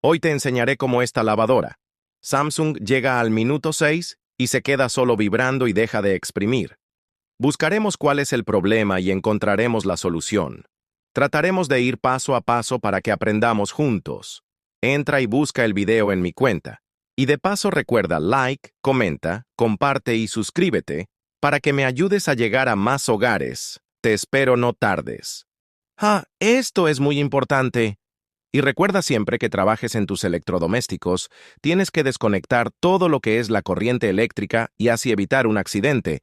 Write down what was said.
Hoy te enseñaré cómo esta lavadora. Samsung llega al minuto 6 y se queda solo vibrando y deja de exprimir. Buscaremos cuál es el problema y encontraremos la solución. Trataremos de ir paso a paso para que aprendamos juntos. Entra y busca el video en mi cuenta. Y de paso recuerda like, comenta, comparte y suscríbete para que me ayudes a llegar a más hogares. Te espero no tardes. Esto es muy importante. Y recuerda siempre que trabajes en tus electrodomésticos, tienes que desconectar todo lo que es la corriente eléctrica y así evitar un accidente.